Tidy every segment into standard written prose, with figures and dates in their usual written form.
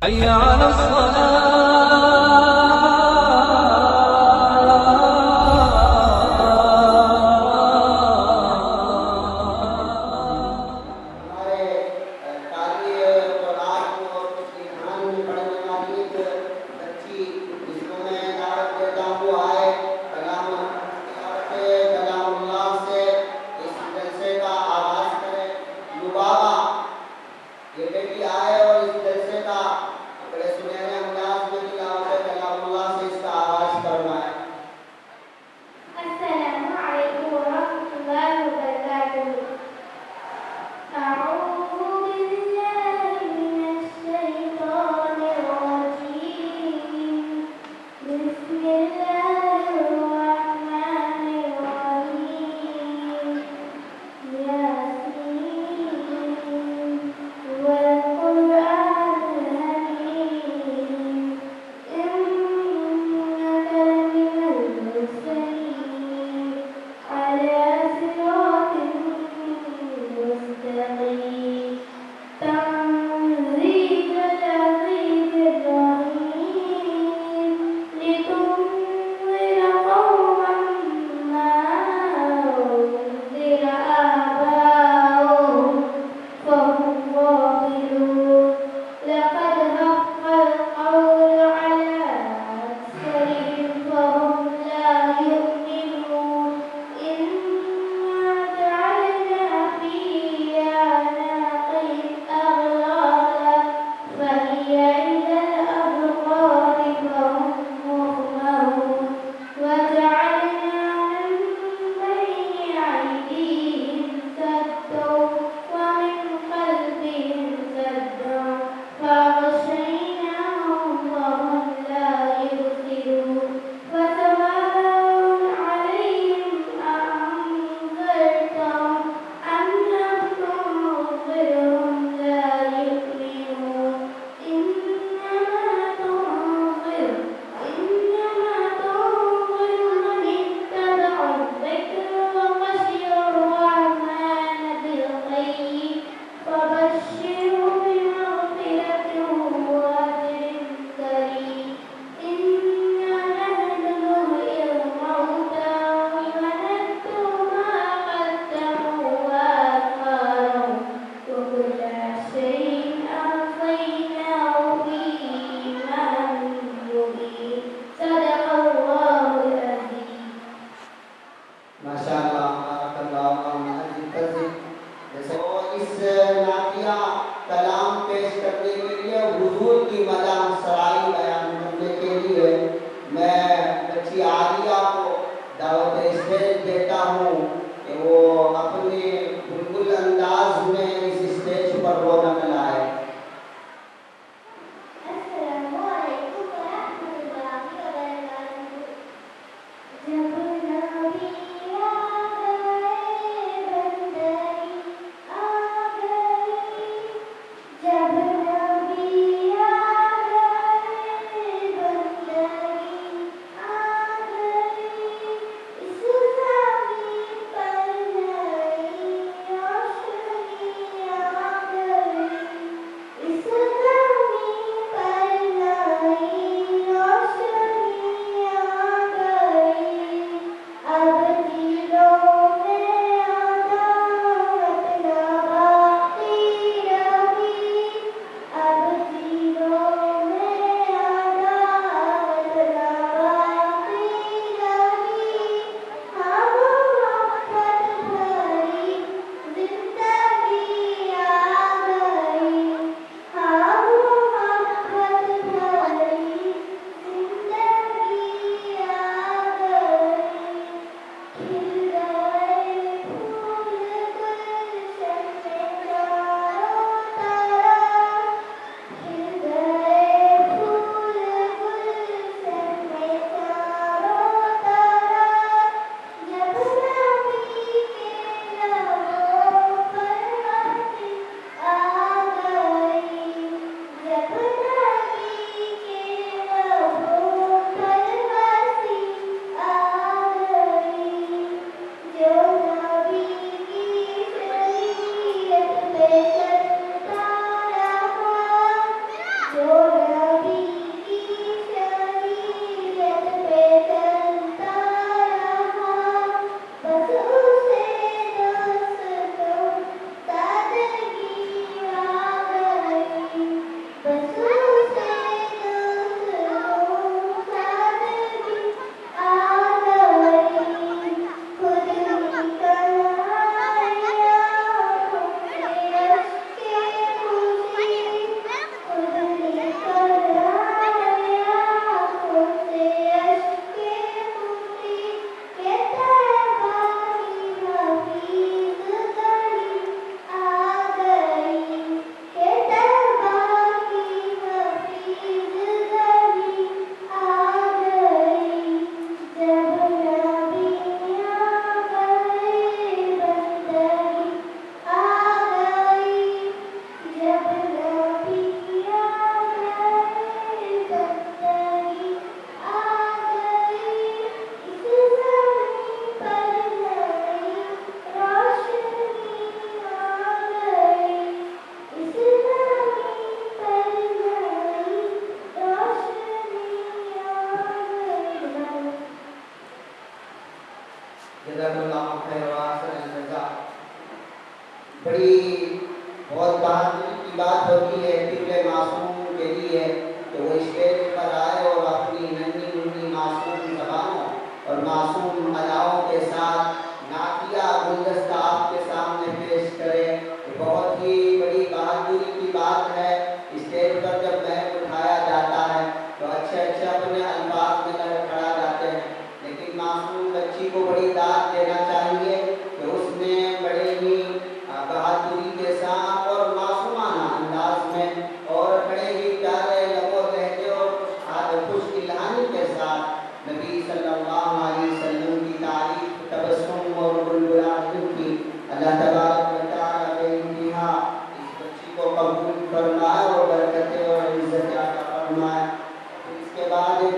حي على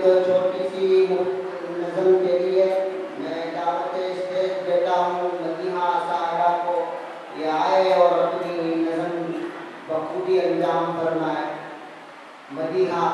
छोटी सी नज़म के लिए मैं दावत स्टेज देता हूँ मदीहा साहिबा को, ये आए और अपनी नज़म बखूबी अंजाम फरमाए। मदीहा।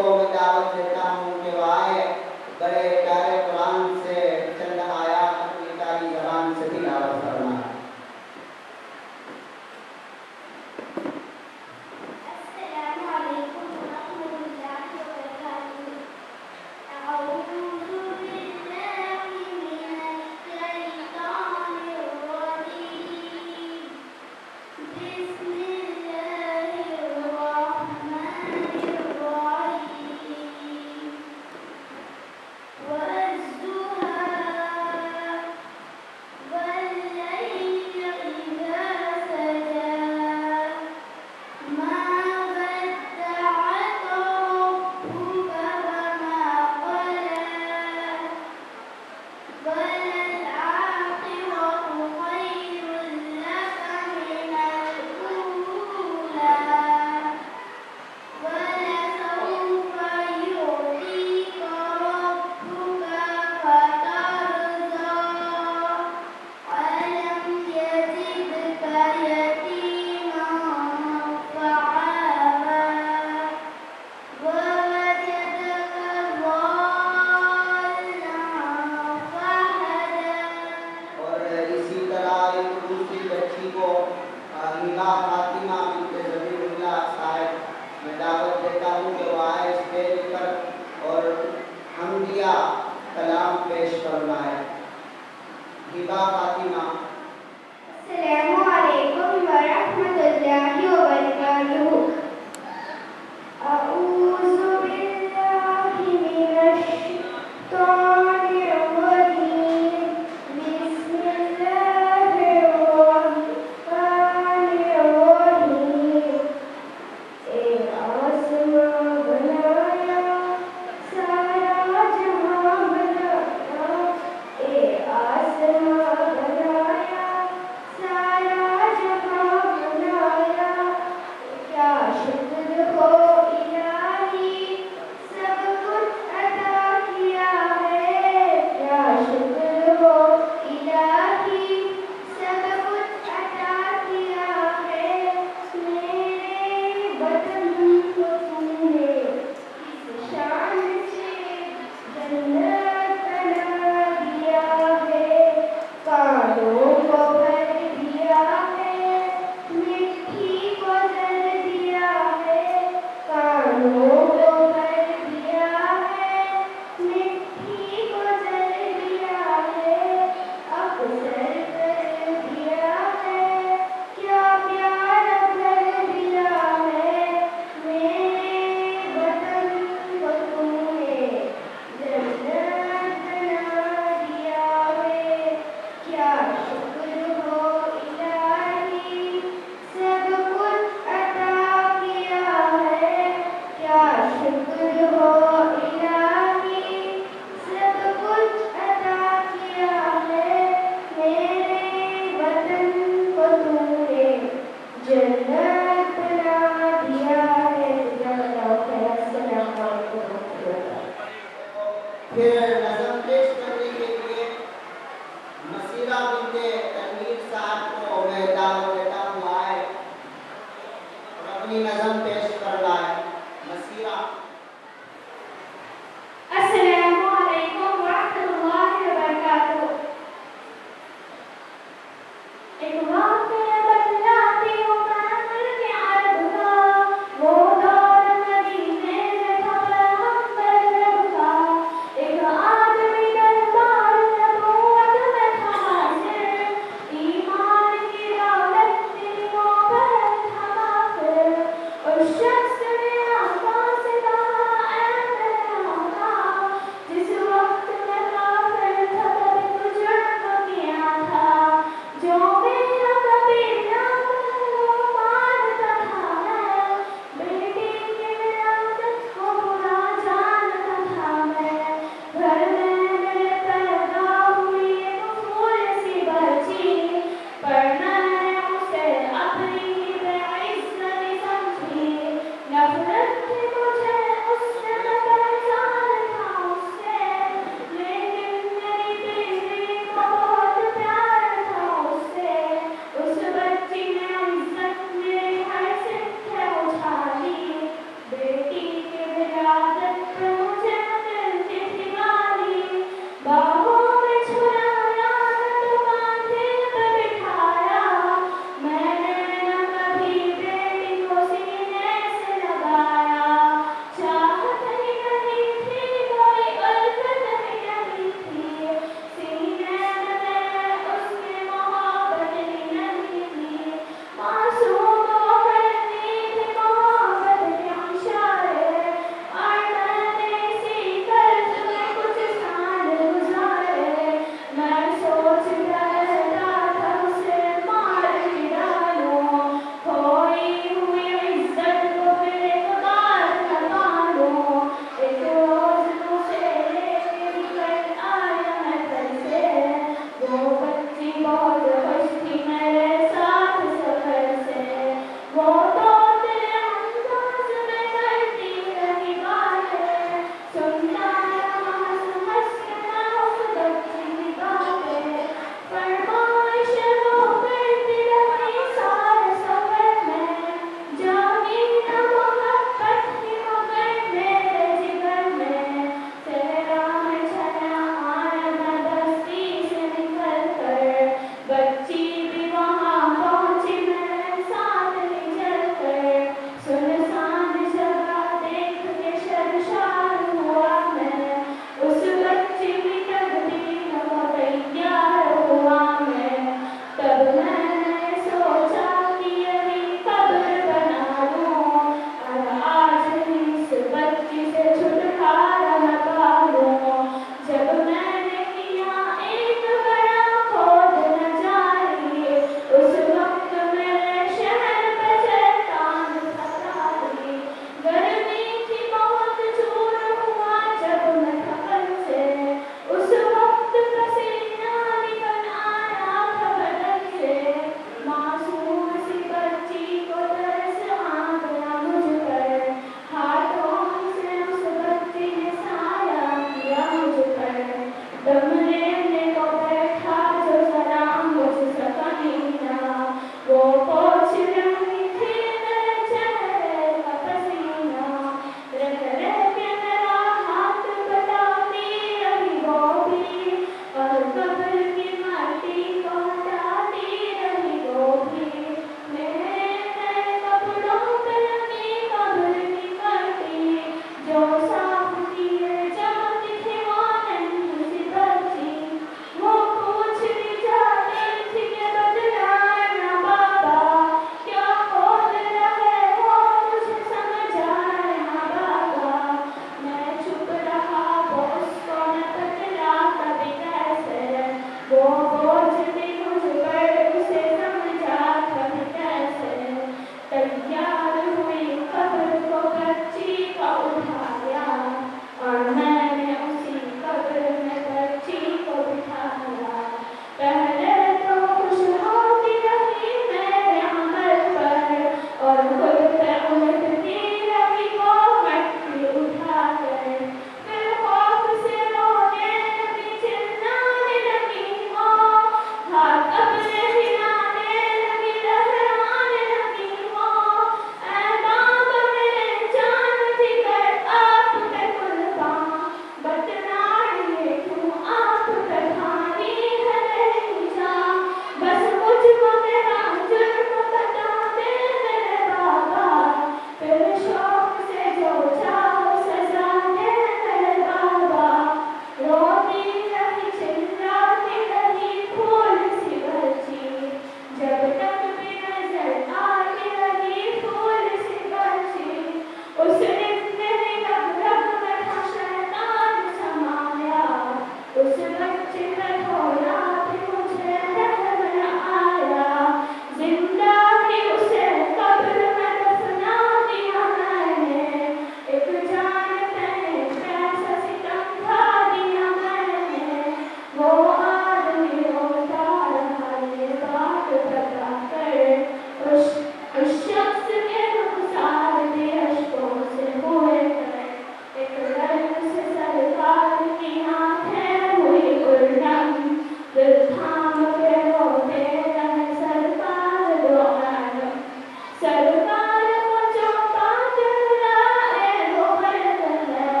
सरकार को जो काजुला है वो बरकत है,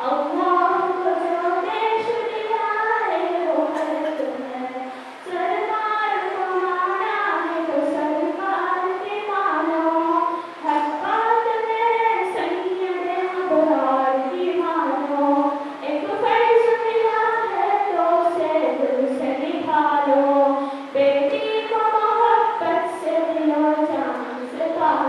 अल्लाह को जो देश दिया है वो बरकत है। सरकार को माना है तो सरकार के मानो, हर बात में सैयद अबरार की मानो। एक फर्ज मिला है तो उसे दिल से निभा लो, बेटी को मोहब्बत से दिलो जान से पालो।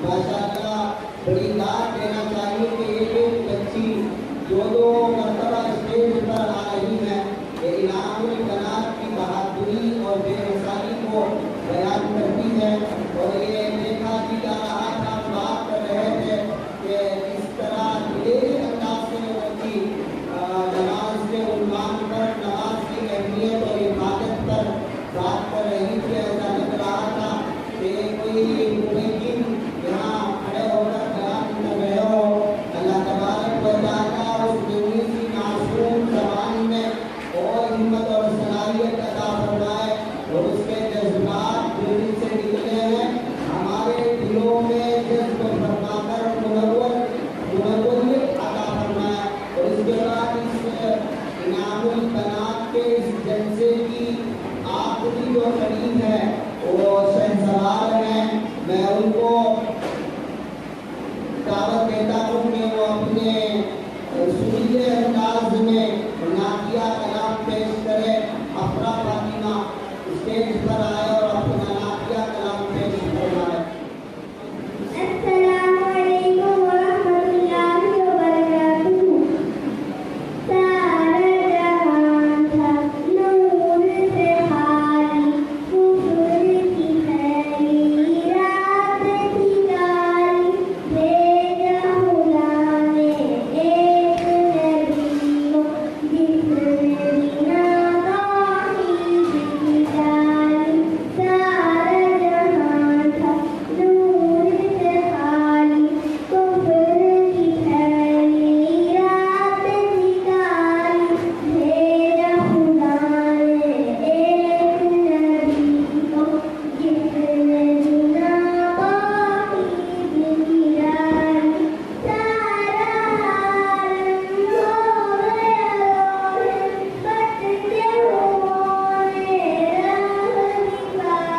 माशाअल्लाह बड़ी दाद देना चाहिए कि एक बच्ची दो मरतबा स्टेज पर आ रही है। ये इनामुल बनात की बहादुरी और बेमिसाली को बयान करती है। और ये देखा भी जा रहा था, बात कर रहे थे कि इस तरह दिलेरी अंदाज से बच्ची नमाज के उन्वान पर, नमाज की अहमियत और इबादत पर बात कर रही थी। ऐसा लग रहा था कि कोई मुमकिन यहाँ खड़े होकर बयान कर रहे हो। अल्लाह तबारक व तआला उस नन्ही सी मासूम ज़बान में और हिम्मत और सलाहियत अता फरमाए और उसके जज्बात दिल से निकले हैं हमारे दिलों में जज्ब फरमाकर मुनव्वर अता फरमाए। और इसके बाद इस इनामुल बनात के इस जलसे की आखिरी जो करीब है वो शहसवार हैं। मैं उनको दावत देता हूँ कि वो अपने सुरीले अंदाज में नातिया कलाम पेश करे। अफरा फातिमा स्टेज पर आए और अपना नातिया कलाम पेश फरमाए। अस्सलामु अलैकुम व रहमतुल्लाहि व बरकातुहू। सारा जहां था नूर से खाली, कुफर की फैली रात थी काली। भेजा खुदा ने एक नबी को, जिसने बिना तौहीद की डाली। सारा जहां था नूर से खाली, कुफर की फैली रात थी काली। भेजा खुदा ने एक नबी को, जिसने बिना तौहीद की डाली। सारा आलम हो गया रोशन, बचते हुए राह निकाल।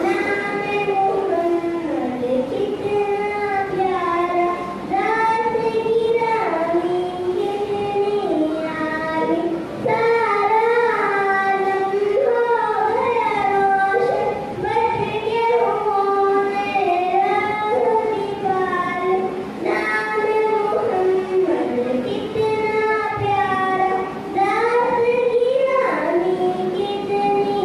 नाम मोहम्मद कितना प्यारा, रात की रानी कितनी आली। सारा आलम हो गया रोशन, बचते हुए राह निकाल। नाम मोहम्मद कितना प्यारा, रात की रानी कितनी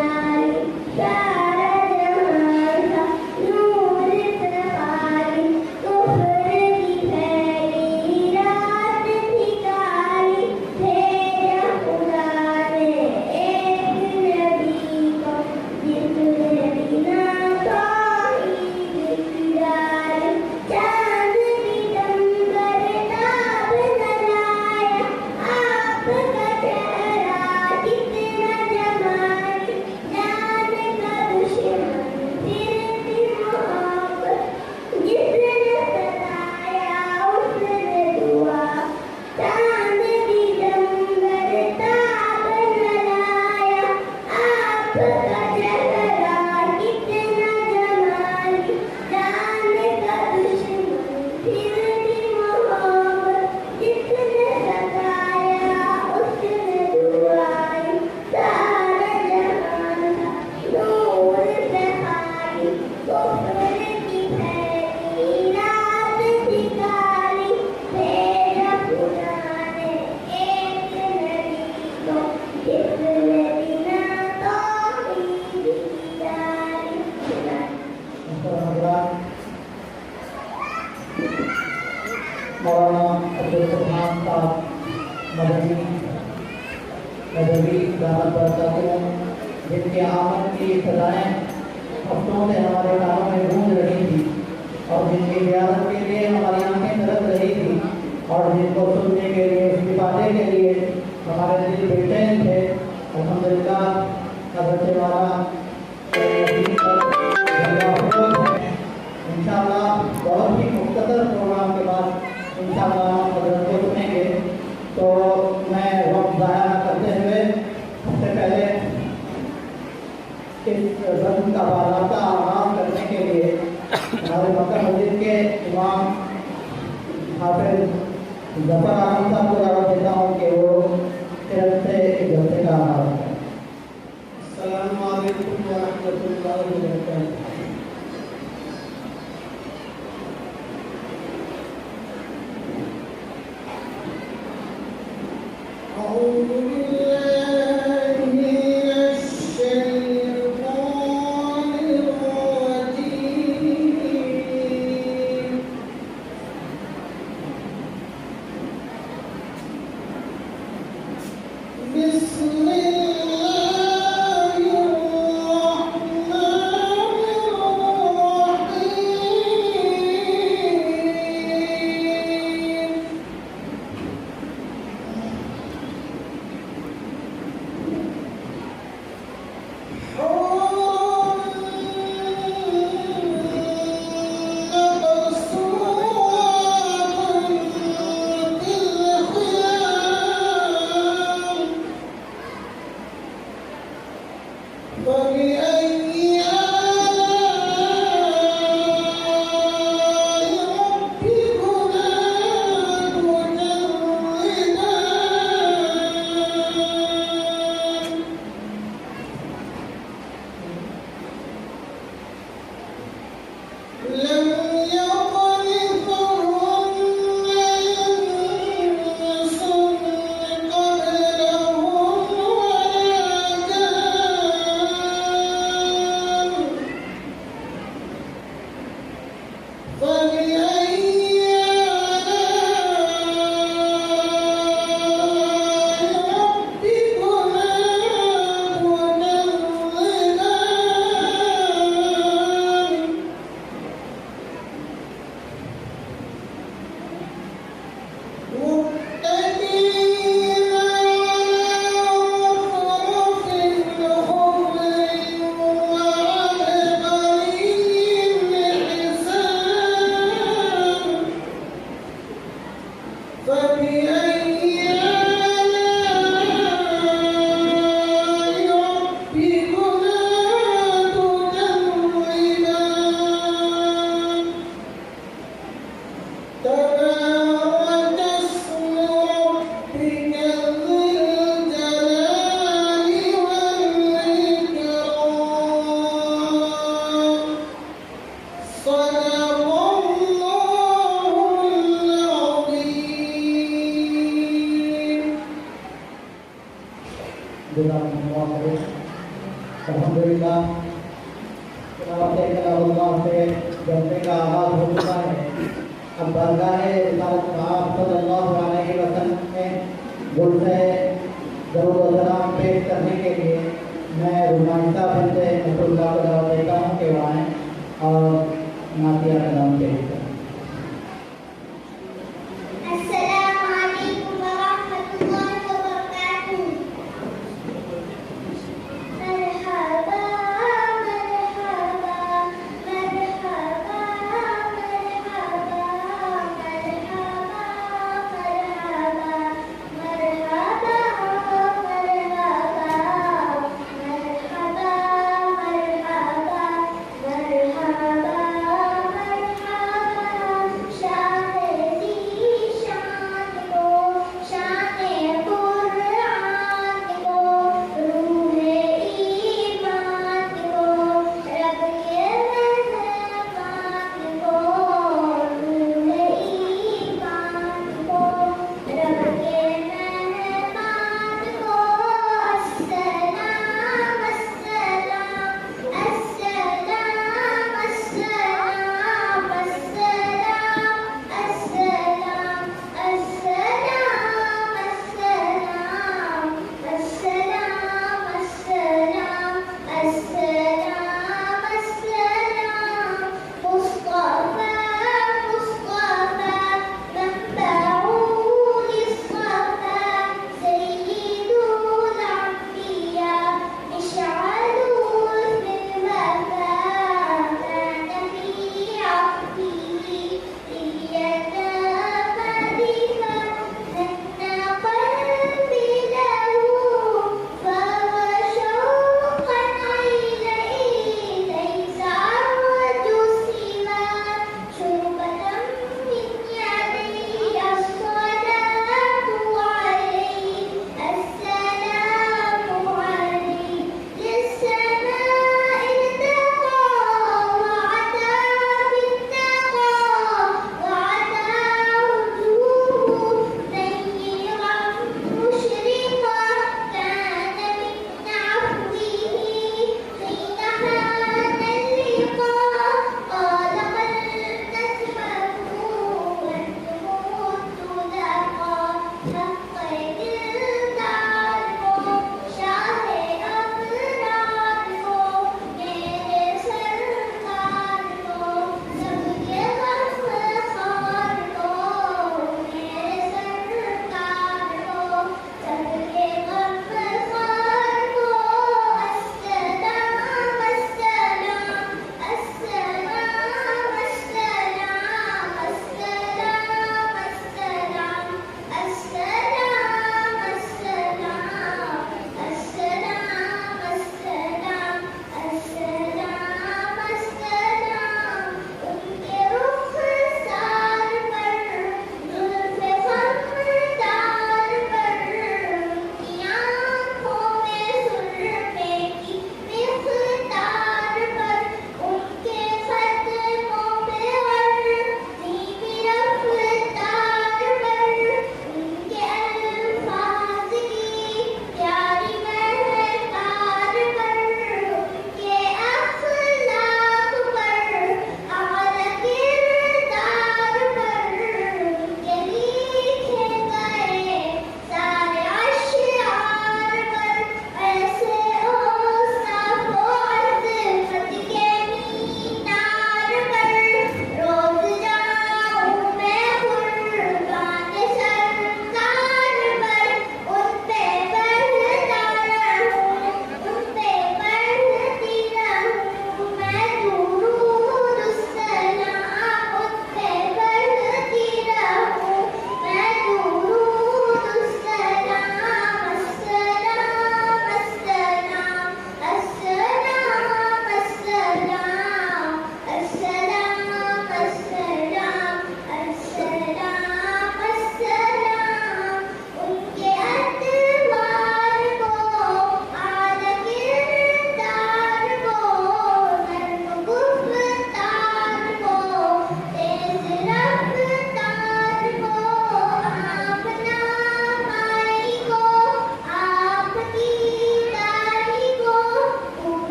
आली। सारा जहां था नूर से खाली, कुफर की फैली रात थी काली। भेजा खुदा ने एक नबी को, जिसने बिना तौहीद की डाली। चांद की दमगर ताब न लाया, आपका चेहरा कितना जमाली। जान का दुश्मन फिर भी मोहब्बत, जिसने सताया उसने दुआ। चांद की दमगर ताब न लाया, आपका चेहरा कितना जमाली। जान का दुश्मन फिर भी मोहब्बत, जिसने सताया उसने दुआई। सारा जहां था नूर से खाली, कुफर की फैली रात थी काली। भेजा खुदा ने एक नबी को, जिसने बिना तौहीद की डाली। मौलाना अब्दुल रहमान साहब मदनी दामद बरकातहू, जिनके आमद की सदाएँ हफ्तों से हमारे कानों में गूंज रही थी और जिनकी ज़ियारत के लिए हमारी आंखें तरस रही थी और जिनको सुनने के लिए, इस्तीफादे के लिए हमारे दिल बेचैन थे। अल्हम्दुलिल्लाह हज़रत वाला इंशाअल्लाह बहुत ही मुख्तसर प्रोग्राम के बाद इंशाअल्लाह हज़रत को सुनेंगे। तो मैं वक्त ज़ाया न करते हुए सबसे पहले इस रस्म का बाज़ाब्ता आगाज़ करने के लिए हमारे मक्का मस्जिद के इमाम हाफिज़ ज़फ़र आलम साहब को दावत देता हूँ कि वो तरफ से एक जलसे का आगाज़ करें। अस्सलामु अलैकुम व रहमतुल्लाहि व बरकातुहू। अल्हम्दुलिल्लाह कलाम से जलसे का आगाज हो चुका है। अब बारगाह सल्लल्लाहु अलैहि वसल्लम में गुलसे दरूद व सलाम पेश करने के लिए मैं रुमाइसा बिन्त नसरुल्लाह को दावत देता हूँ कि वो आएँ और नातिया कलाम पेश करें। मरहबा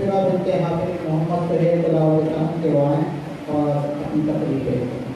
शुरा बिनते हाफिज मोहम्मद सुहेल तलावत खान के वाएं और अपनी तकरीर पेश करें।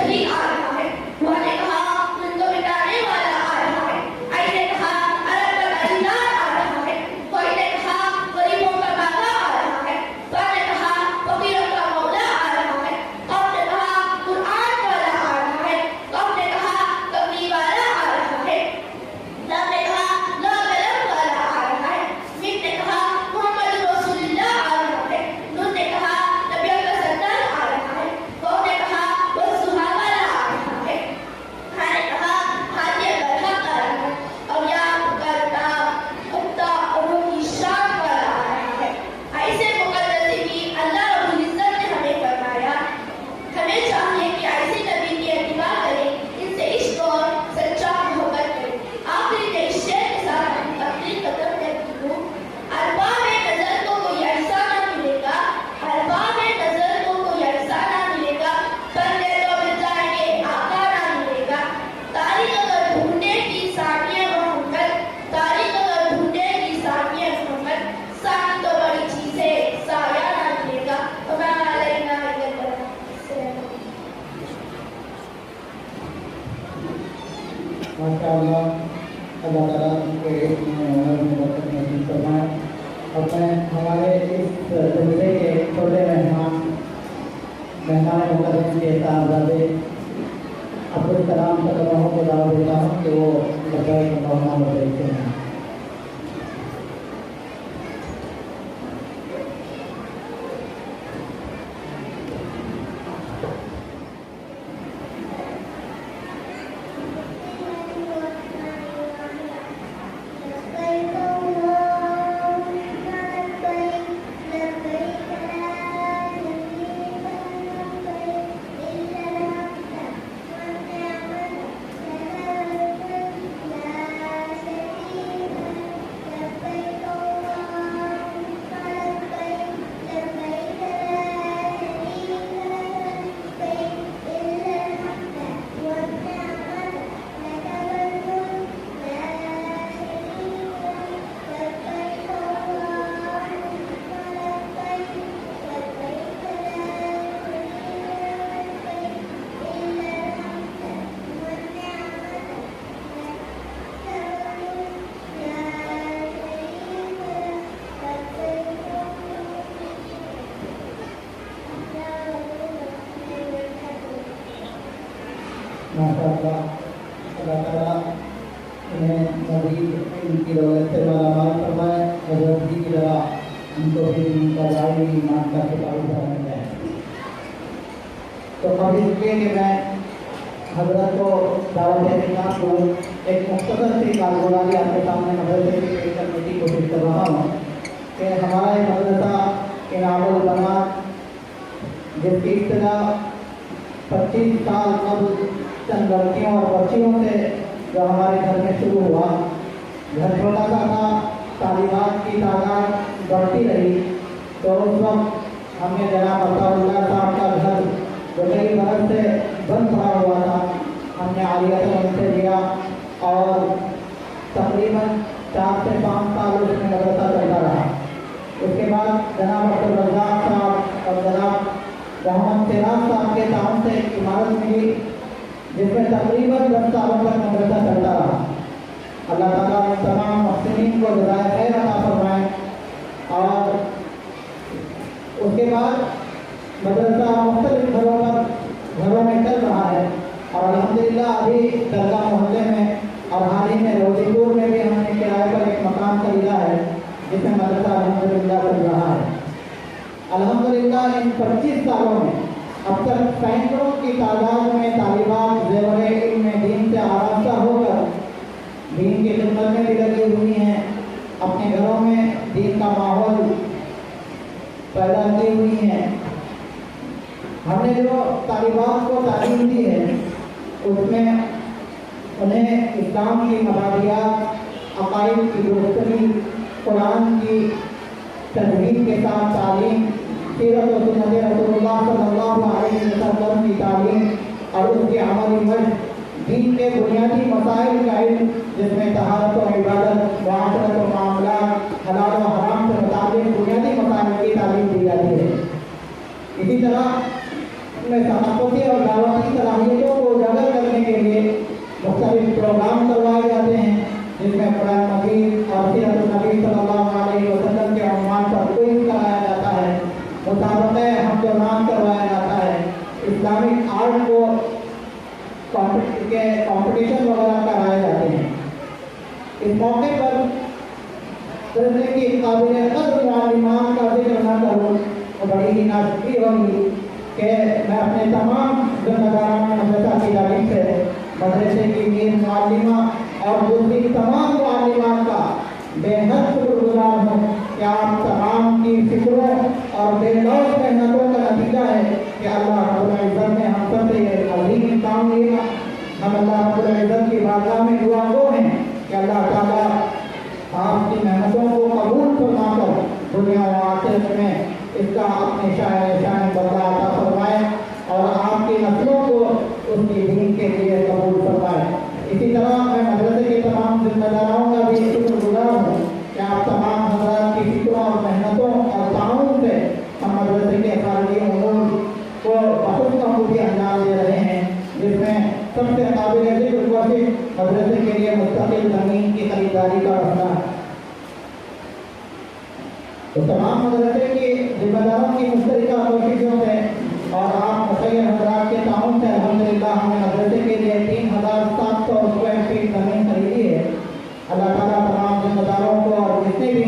सही आ रहा है। बुआ ने कहा उनको मिटाने वाला आ रहा है। आई ने कहा अरब का ताजदार आ रहा है। कोई ने कहा गरीबों का बाबा आ रहा है। बा ने कहा फकीरों का मौला आ रहा है। कौम ने कहा कुरान वाला आ रहा है। कौम ने कहा कमली वाला आ रहा है। लाम ने कहा ला कलम वाला आ रहा है। मीम ने कहा मोहम्मद रसूलुल्लाह आ रहा है। नून ने कहा नबियों का सरदार आ रहा है। वाव ने कहा वसुहा वाला आ रहा है। हा ने कहा हाथी का हक आ रहा है। और या करता कुत्ता और की शान वाला आ रहा है। ऐसे मुकद्दस की अल्लाह रब्बुल इज्जत ने हमें फरमाया, हमें चाहिए कि ऐसे नबी की इत्तिबा करें, इनसे इश्क और सच्चा मोहब्बत करें। आखिरी में इस शेर के साथ अपनी कदम करती हूँ। अरबा में नजर को कोई ऐसा ना मिलेगा, अरबा में नजर को कोई ऐसा ना मिलेगा, बंदे तो मिल जाएंगे आका ना मिलेगा। तारीख अगर ढूंढे की सानिया मोहम्मद, तारीख अगर ढूंढे की सानिया मोहम्मद, सानी तो बड़ी चीज है साया ना मिलेगा। हमारा अलैना माशाअल्लाह, अल्लाह ताला उनके उम्र में बरकत नसीब फरमाए। और मैं हमारे इस जलसे के छोटे मेहमान मुकर्रम के साहबजादे अब्दुल कलाम सल्लल्लाहु को दावत देता हूँ कि वो बताते हैं। माशाअल्लाह, अल्लाह ताला उन्हें मज़ीद इनकी दौलत से मालामाल फरमाए और रोज़ी की तरह उनको भी उनका जारी ईमान का शिकार बनाया जाए। तो अब इसलिए कि मैं हज़रत को दावत देना को एक मुख्तसर सी कारगुजारी आपके सामने मदरसे की पेश करने की कोशिश कर रहा हूँ कि हमारा ये मदरसा इनामुल बनात, जिसकी इब्तिदा 25 साल कबल चंद लड़कियों और बच्चियों से जो हमारे घर में शुरू हुआ। घर छोटा सा था, तालिबात की तादाद बढ़ती रही, तो उस वक्त हमने जनाब अताउल्लाह साहब का घर जो कई बरस से बंद पड़ा हुआ था, हमने आलिया उनसे लिया और तकरीबन 4 से 5 साल उसमें मदरसा चलता रहा। उसके बाद जनाब अब्दुल रज़ाक साहब और जनाब मोहम्मद सिराज साहब के ताउन से एक इमारत मिली, जिसमें तकरीबन 10 सालों तक मदरसा चलता रहा। अल्लाह ताला इन तमाम मुहसिनीन को जज़ाए खैर अता फरमाए। और उसके बाद मदरसा मुख्तलिफ घरों में चल रहा है और अल्हम्दुलिल्लाह अभी दरगाह मोहल्ले में और हाल ही में रोजीपुर में भी हमने किराए पर एक मकान खरीदा है, जिसमें मदरसा अल्हम्दुलिल्लाह चल रहा है। अल्हम्दुलिल्लाह इन 25 सालों में अब तक सैकड़ों की तादाद में तालिबात ज़ेवरे इल्म में दीन से आरास्ता होकर दीन की खिदमत में भी लगी हुई हैं, अपने घरों में दीन का माहौल पैदा की हुई हैं। हमने जो तालिबात को तालीम दी है उसमें उन्हें इस्लाम की मबादियात, अकाइद की दुरुस्ती, कुरान की तजवीज़ के साथ तालीम, सीरत व सुन्नत रसूलुल्लाह सल्लल्लाहु अलैहि वसल्लम की तालीम और उसकी अमली मशक़, दीन के बुनियादी मसाइल का इल्म जिसमें तहारत व इबादत, मुआशरत व मामलात, हलाल व हराम से मुताबिक बुनियादी मसाइल की तालीम दी जाती है। इसी तरह में सहाफ़ती और दावती सलाहियत कंपटीशन वगैरह कराए जाते हैं। इस मौके पर जैसे कि काबिल कद्र मालिमान का जिक्र न करूँ तो बड़ी ही नाजुकी होगी कि मैं अपने तमाम जिम्मेदारान मदरसा की जानिब से मदरसे की मीर मालिमा और दूसरी तमाम मालिमान का बेहद शुक्रगुजार हूँ कि आप तमाम की फिक्रों और बेलौस मेहनतों का नतीजा है कि अल्लाह रब्बुल इज़्ज़त ने हम सब से ये अजीम काम लिया। हम अल्लाह रब्बुल इज़्ज़त की बारगाह में दुआ गो हैं कि अल्लाह ताला आपकी मेहनतों को कबूल फरमाकर दुनिया और आखिरत में इसका अपने शान बदला अता फरमाए और आपकी नस्लों को उसकी दीन के लिए कबूल फरमाए। इसी तरह मैं मदरसे के तमाम जिम्मेदारों का भी शुक्रगुजार हूँ कि आप तमाम हज़रात की फिक्रों और मेहनतों और ताउन से हम मदरसे के खारजी उमूर को बहुत खूबी अंजाम दे रहे हैं, जिसमें सबसे काबिल ज़िक्र कोशिश मदरसे के लिए मुस्तकिल ज़मीन की खरीदारी का रखना है। तो तमाम मदरसे की जिम्मेदारों की मुश्तरका कोशिशों से और आप मुसय्यर हज़रात के ताउन से अल्हम्दुलिल्लाह हमने मदरसे के लिए 3700 स्क्वायर फीट ज़मीन खरीदी है। अल्लाह ताला तमाम जिम्मेदारों को और जितने भी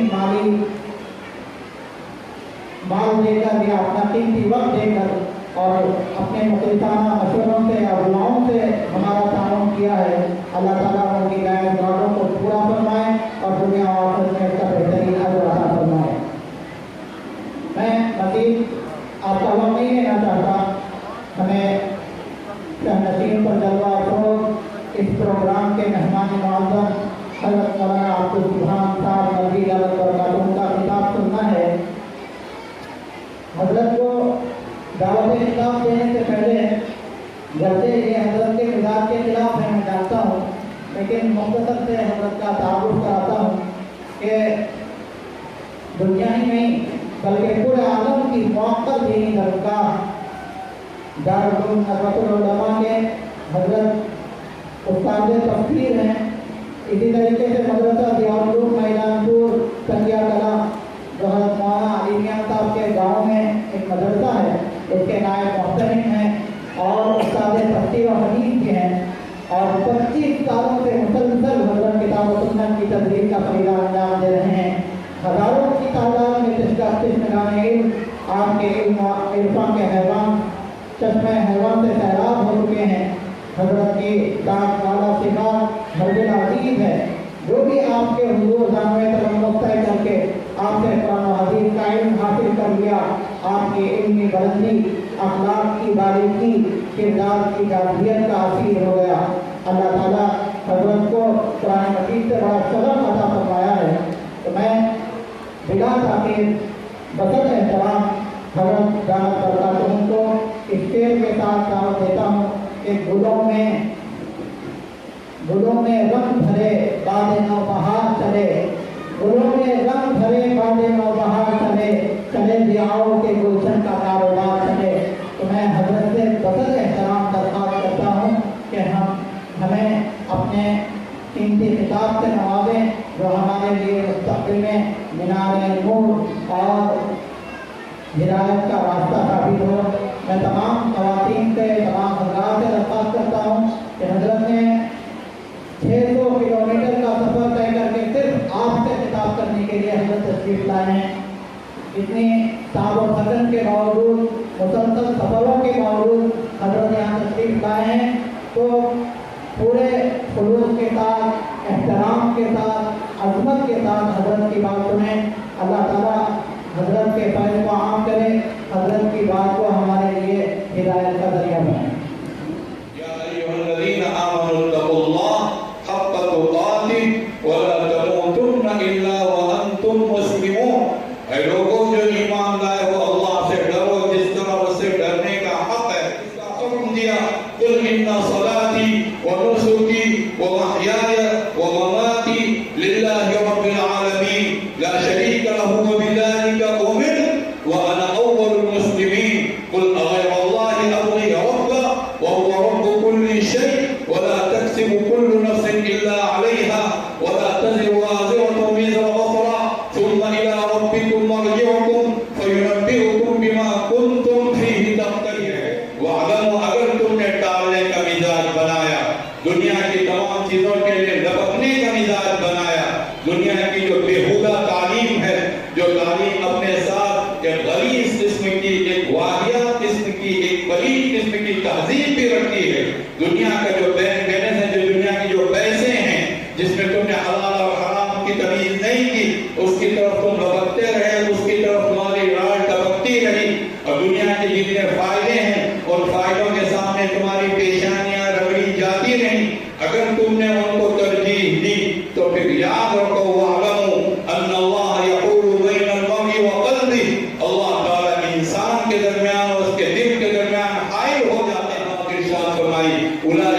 माल देकर या अपना कीमती वक्त देकर और अपने मुखलिसाना मशवरों से या दुआओं से हमारा ताउन किया है, अल्लाह ताला उनकी मुरादों को पूरा फरमाए और दुनिया और आखिरत में इसका बेहतरीन अजर अता फरमाए। मैं मज़ीद आपका वक्त नहीं लेना चाहता, हमें शहनशीन पर जलवा अफरोज इस प्रोग्राम के मेहमान मुअज़्ज़म हज़रत मौलाना अब्दुल सुभान साहब नज़ीर अहमद बरकातुहू का खिताब सुनना है। हज़रत को दावत खिताब देने से पहले जैसे ये हज़रत के मिजाज के खिलाफ है मैं जानता हूँ, लेकिन मुख्तसर से हज़रत का तारुफ कराता हूँ कि दुनिया ही नहीं बल्कि पूरे आलम की मौक़र दीनी दरगाह दारुल नज़रतुल उलमा के हज़रत उस्ताद तफसीर हैं। इसी तरीके से मदरसा दियालपुर मैदानपुर संगिया कला जो हज़रत मौलाना अली मियां साहब के गाँव में एक मदरसा है, उसके नायब मोहतरम हैं और उस्ताद तफसीर और हदीस के हैं और 25 सालों से मुसलसल हज़रत किताब व सुन्नत की तदरीस का फरीदा अंजाम दे रहे हैं। हज़ारों की तादाद में चश्मे आपके इरफान के हैवान चश्मे हैवान से सैराब हो चुके हैं। हज़रत की दाद वाला सिफा मर्जिल अजीज है, जो भी आपके हुजूर जानवे तलम्मुस तय करके आपसे कुरान और हदीस का इल्म हासिल कर लिया, आपकी इल्मी बुलंदी, अखलाक की बारीकी, किरदार की जाजियत का असीर हो गया। अल्लाह ताला हज़रत को कुरान मजीद से बड़ा सबक अता फरमाया है। तो मैं बिला ताक़ीद बसत एहतराम हज़रत दामत बरकातुहू को इस शेर के साथ दावत देता हूँ कि गुलों में रंग भरे बादे नौबहार चले, गुलों में रंग भरे बादे नौबहार चले, चले दियाओं के गुलशन का कारोबार चले। तो मैं हज़रत से बसत एहतराम दरख्वास्त करता हूँ कि हमें अपने कीमती खिताब से नवाजें जो हमारे लिए मुस्तक़बिल में मीनार नूर और हिदायत का रास्ता साबित हो। मैं तमाम ख़वातीन से तमाम हज़रात से दरख्वास्त करता हूँ कि हज़रत ने 600 किलोमीटर का सफ़र तय करके सिर्फ आपसे खिताब करने के लिए हज़रत तशरीफ़ लाए हैं। इतनी ताब और फजन के बावजूद, मुसलसल सफ़रों के बावजूद हज़रत यहाँ तशरीफ़ लाए हैं, तो पूरे खुलूस के साथ, एहतराम के साथ, अज़मत के साथ हज़रत की बात सुनें। अल्लाह ताला हज़रत के फैज़ को आम करे, हज़रत की बात को हमारे लिए हिदायत का ज़रिया बनाए। या अय्युहल्लज़ीना आमनु तक़ुल्लाह हक़्क़ तुक़ातिह व ला तमूतुन्ना इल्ला व अंतुम मुस्लिमून। ऐ लोगों जो ईमान लाए हो, अल्लाह से डरो जिस तरह उससे डरने का हक़ है। इसका हुक्म दिया, कुल इन्ना सलाती व नुसुकी व महयाय व ममाती लिल्लाहि रब्बिल आलमीन ला शरीका लहू व बिज़ालिका उमिरतु व अना अव्वलुल मुस्लिमीन। कुल अग़ैरल्लाहि अब्ग़ी रब्बा व हुवा रब्बु कुल्लि शै व ला तक्सिबु कुल्लु नफ्सिन इल्ला अलैहा व ला तज़िरु वाज़िरतुन विज़रा उख़रा थुम्मा इला रब्बिकुम मर्जिउकुम फयुनब्बिउकुम बिमा कुंतुम फीहि तख्तलिफून। वाअलमू, अगर तुमने टालने का मिजाज बनाया दुनिया का जो बिजनेस है, जो दुनिया के जो पैसे हैं, जिसमें तुमने हलाल और हराम की तमीज नहीं की, उसकी तरफ तुम लपकते रहे, उसकी तरफ तुम्हारी राह टपकती रही, और दुनिया के जितने फायदे हैं उन फायदों के सामने तुम्हारी पेशानियां रगड़ी जाती रही। अगर तुमने उनको तरजीह दी तो फिर याद रखो, वअलमू अन्नल्लाह यहूलु बैनल मर्इ व क़ल्बि, अल्लाह ताला इंसान के दरमियान और उसके दिल के दरमियान हाइल हो जाते हैं। इरशाद फरमाई, उला